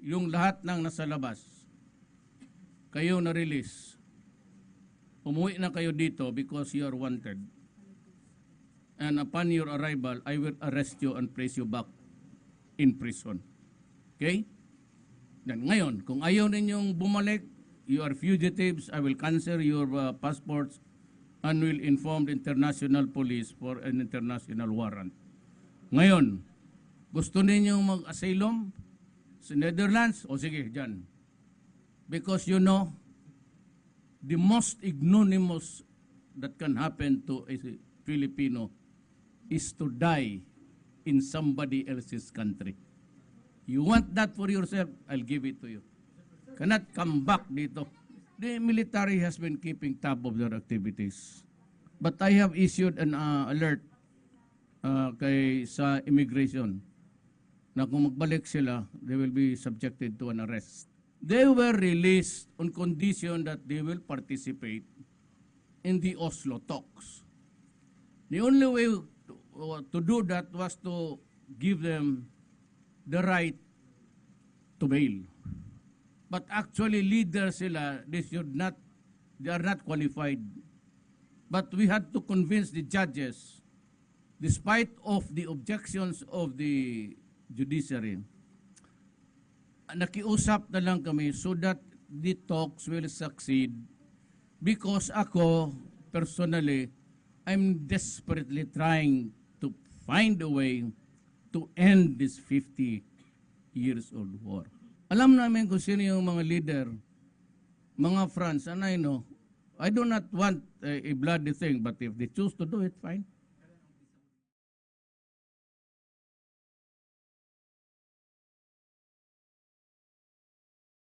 yung lahat ng nasa labas, kayo na-release, umuwi na kayo dito because you are wanted. And upon your arrival, I will arrest you and place you back in prison. Okay? Dan ngayon, kung ayaw ninyong bumalik, you are fugitives, I will cancel your passports and will inform the international police for an international warrant. Ngayon, gusto ninyong mag-asylum sa Netherlands? O sige, dyan. Because you know, the most ignominious that can happen to a Filipino is to die in somebody else's country. You want that for yourself, I'll give it to you. Cannot come back dito. The military has been keeping tab of their activities. But I have issued an alert sa immigration na kung magbalik sila, they will be subjected to an arrest. They were released on condition that they will participate in the Oslo talks. The only way to do that was to give them the right to bail. But actually, leaders sila, they are not qualified. But we had to convince the judges, despite of the objections of the judiciary, nakiusap na lang kami so that the talks will succeed. Because ako, personally, I'm desperately trying to find a way to end this 50 years old war. Alam namin kung sino yung mga leader, mga France, and I know, I do not want a bloody thing, but if they choose to do it, fine.